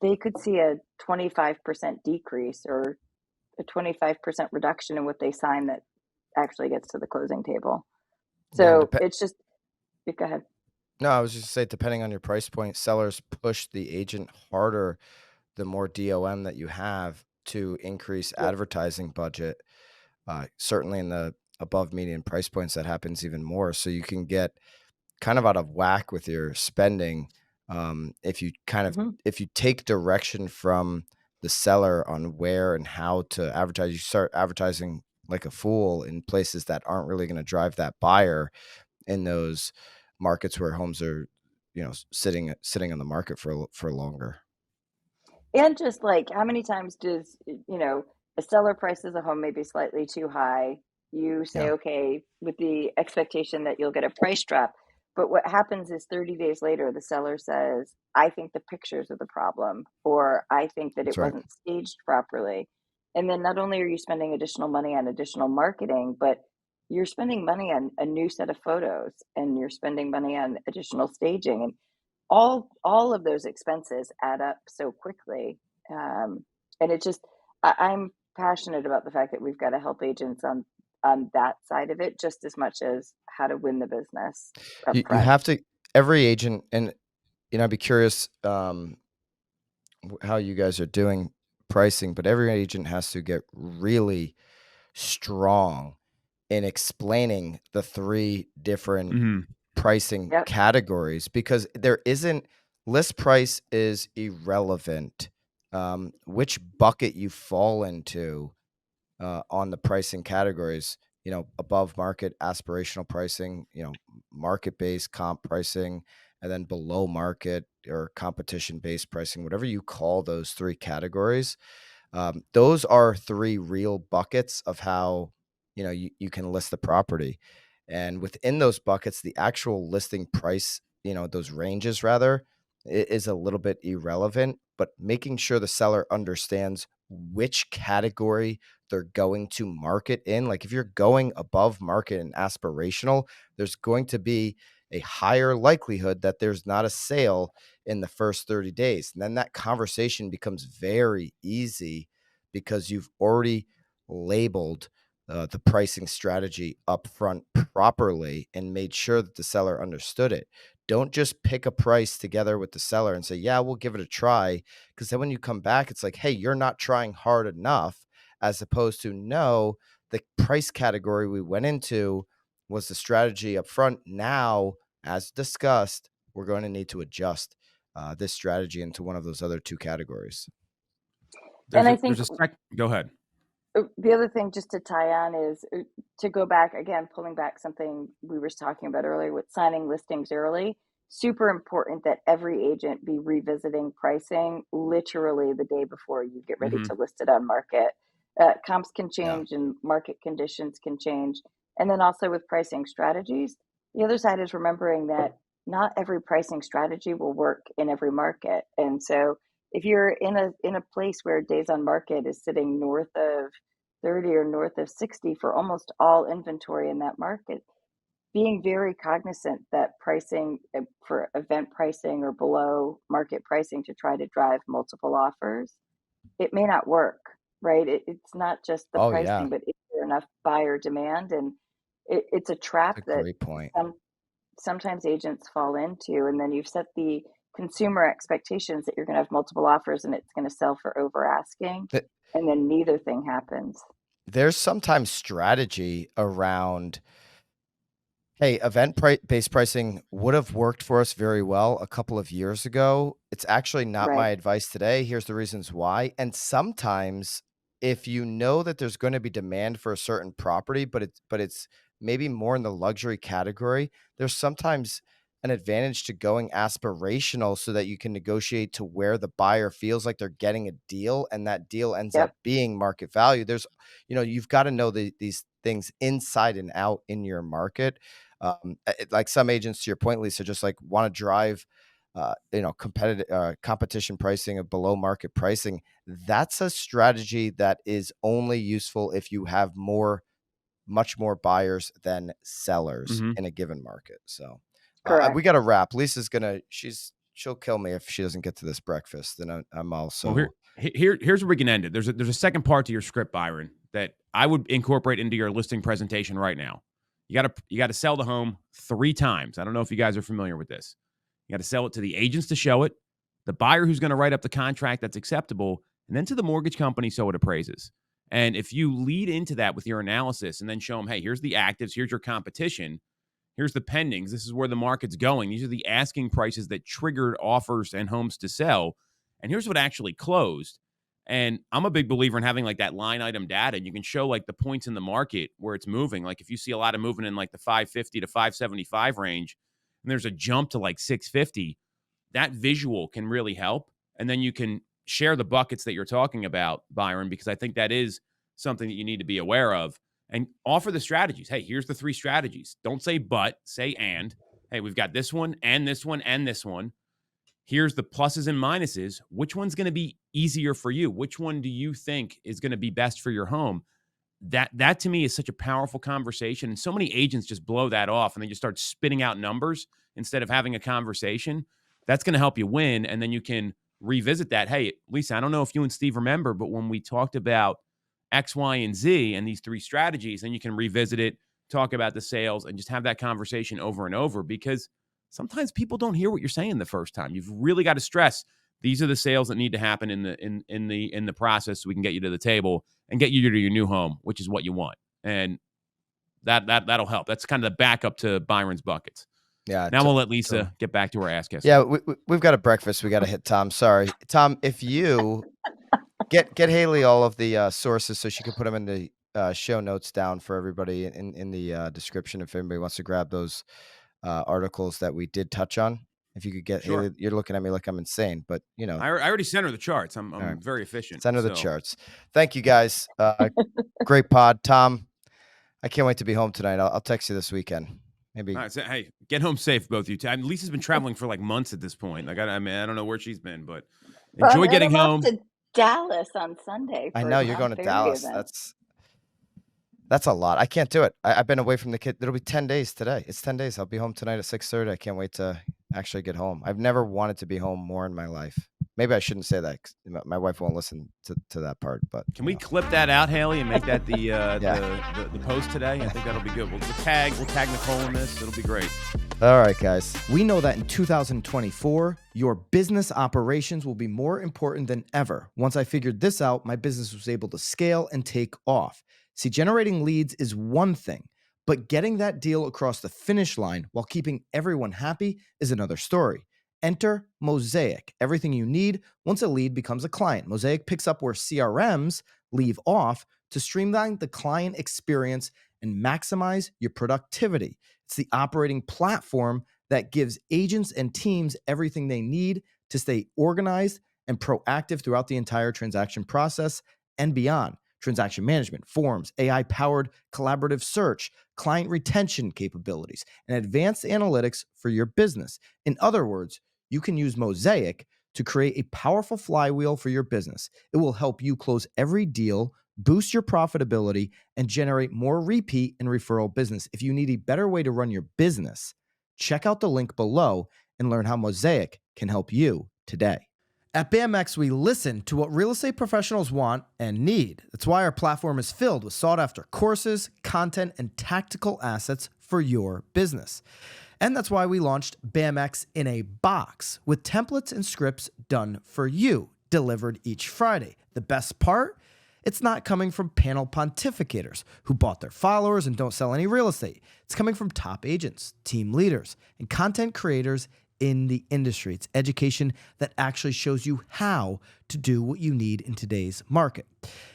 they could see a 25% decrease or a 25% reduction in what they sign that actually gets to the closing table. Yeah, and So it's just, go ahead. no, I was just say depending on your price point, sellers push the agent harder the more DOM that you have to increase Yep. advertising budget. Certainly in the above median price points, that happens even more. So you can get kind of out of whack with your spending if you if you take direction from the seller on where and how to advertise. You start advertising like a fool in places that aren't really going to drive that buyer in those markets where homes are, sitting on the market for longer. And just like how many times does, a seller prices a home maybe slightly too high? You say, Yeah, okay, with the expectation that you'll get a price drop. But what happens is 30 days later, the seller says, I think the pictures are the problem, or I think that that's it right. wasn't staged properly. And then not only are you spending additional money on additional marketing, but you're spending money on a new set of photos and you're spending money on additional staging. And all of those expenses add up so quickly. And it just, I'm passionate about the fact that we've got to help agents on that side of it just as much as how to win the business up You front. have to, every agent, and I'd be curious how you guys are doing pricing, but every agent has to get really strong in explaining the three different Mm-hmm. pricing Yep. categories, because there isn't, list price is irrelevant. Which bucket you fall into on the pricing categories, above market aspirational pricing, market based comp pricing, and then below market or competition based pricing, whatever you call those three categories. Those are three real buckets of how, you can list the property. And within those buckets, the actual listing price, those ranges rather, is a little bit irrelevant, but making sure the seller understands which category they're going to market in. Like if you're going above market and aspirational, there's going to be a higher likelihood that there's not a sale in the first 30 days. And then that conversation becomes very easy because you've already labeled the pricing strategy up front properly and made sure that the seller understood it. Don't just pick a price together with the seller and say, yeah, we'll give it a try. Because then when you come back, it's like, hey, you're not trying hard enough, as opposed to, no, the price category we went into was the strategy up front. Now, as discussed, we're going to need to adjust this strategy into one of those other two categories. And I think Go ahead. the other thing just to tie on is to go back again, pulling back something we were talking about earlier with signing listings early. Super important that every agent be revisiting pricing literally the day before you get ready Mm-hmm. to list it on market. Comps can Yeah. change and market conditions can change. And then also with pricing strategies, the other side is remembering that not every pricing strategy will work in every market. And so if you're in a place where days on market is sitting north of 30 or north of 60 for almost all inventory in that market, being very cognizant that pricing for event pricing or below market pricing to try to drive multiple offers, it may not work, right? It's not just the Oh, yeah. pricing, but is there enough buyer demand? And it's a trap That's a that great point. sometimes agents fall into. And then you've set the consumer expectations that you're going to have multiple offers and it's going to sell for over asking. Th- And then neither thing happens. There's sometimes strategy around, hey, based pricing would have worked for us very well a couple of years ago. It's actually not Right. my advice today. Here's the reasons why. And sometimes if you know that there's going to be demand for a certain property, but it's maybe more in the luxury category, there's sometimes an advantage to going aspirational so that you can negotiate to where the buyer feels like they're getting a deal, and that deal ends Yep. up being market value. There's, you've got to know these things inside and out in your market. Like some agents, to your point, Lisa, just like want to drive, competition pricing of below market pricing. That's a strategy that is only useful if you have much more buyers than sellers Mhm. in a given market. So Correct. we got to wrap. Lisa's she'll kill me if she doesn't get to this breakfast. And I'm also, Well, here's where we can end it. There's a second part to your script, Byron, that I would incorporate into your listing presentation right now. You got to sell the home 3 times. I don't know if you guys are familiar with this. You got to sell it to the agents to show it, the buyer who's going to write up the contract that's acceptable, and then to the mortgage company so it appraises. And if you lead into that with your analysis and then show them, hey, here's the actives, here's your competition, here's the pendings, this is where the market's going, these are the asking prices that triggered offers and homes to sell, and here's what actually closed. And I'm a big believer in having like that line item data. And you can show like the points in the market where it's moving. Like if you see a lot of movement in like the 550 to 575 range, and there's a jump to like 650, that visual can really help. And then you can share the buckets that you're talking about, Byron, because I think that is something that you need to be aware of, and offer the strategies. Hey, here's the 3 strategies. Don't say but, say and. Hey, we've got this one and this one and this one. Here's the pluses and minuses. Which one's going to be easier for you? Which one do you think is going to be best for your home? That to me is such a powerful conversation. And so many agents just blow that off and they just start spitting out numbers instead of having a conversation. That's going to help you win. And then you can revisit that. Hey, Lisa, I don't know if you and Steve remember, but when we talked about X, Y, and Z and these 3 strategies, then you can revisit it, talk about the sales, and just have that conversation over and over, because sometimes people don't hear what you're saying the first time. You've really got to stress these are the sales that need to happen in the process so we can get you to the table and get you to your new home, which is what you want. And that'll help. That's kind of the backup to Byron's buckets. yeah. Now we'll let Lisa get back to her ask us. Yeah, we've got a breakfast. We got to hit Tom. Sorry, Tom. If you get Haley all of the sources so she can put them in the show notes down for everybody in the description. If anybody wants to grab those articles that we did touch on, if you could get Sure. Haley, you're looking at me like I'm insane, but I already sent her the charts. I'm right. very efficient. Send her the charts. Thank you guys. Great pod, Tom. I can't wait to be home tonight. I'll text you this weekend. Maybe. All right, so, hey, get home safe, both of you. Lisa's been traveling for like months at this point. Like I don't know where she's been, but enjoy getting home. To Dallas on Sunday. I know you're going to Dallas. That's a lot. I can't do it. I've been away from the kid. It'll be 10 days today. It's 10 days. I'll be home tonight at 6:30. I can't wait to actually get home. I've never wanted to be home more in my life. Maybe I shouldn't say that. 'Cause my wife won't listen to that part. But can we clip that out, Haley, and make that the post today? I think that'll be good. We'll tag Nicole in this. It'll be great. All right, guys. We know that in 2024, your business operations will be more important than ever. Once I figured this out, my business was able to scale and take off. See, generating leads is one thing, but getting that deal across the finish line while keeping everyone happy is another story. Enter Mosaic, everything you need once a lead becomes a client. Mosaic picks up where CRMs leave off to streamline the client experience and maximize your productivity. It's the operating platform that gives agents and teams everything they need to stay organized and proactive throughout the entire transaction process and beyond. Transaction management, forms, AI-powered collaborative search, client retention capabilities, and advanced analytics for your business. In other words, you can use Mosaic to create a powerful flywheel for your business. It will help you close every deal, boost your profitability, and generate more repeat and referral business. If you need a better way to run your business, check out the link below and learn how Mosaic can help you today. At BAMX, we listen to what real estate professionals want and need. That's why our platform is filled with sought-after courses, content, and tactical assets for your business. And that's why we launched BAMX in a box with templates and scripts done for you, delivered each Friday. The best part? It's not coming from panel pontificators who bought their followers and don't sell any real estate. It's coming from top agents, team leaders, and content creators in the industry. It's education that actually shows you how to do what you need in today's market.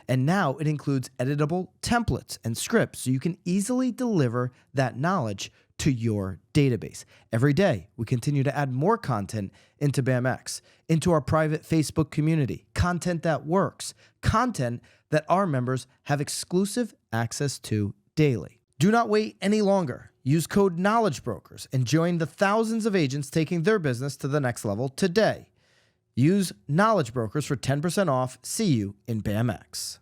And now it includes editable templates and scripts so you can easily deliver that knowledge to your database. Every day, we continue to add more content into BAMX, into our private Facebook community, content that works, content that our members have exclusive access to daily. Do not wait any longer. Use code Knowledge Brokers and join the thousands of agents taking their business to the next level today. Use Knowledge Brokers for 10% off. See you in BAMX.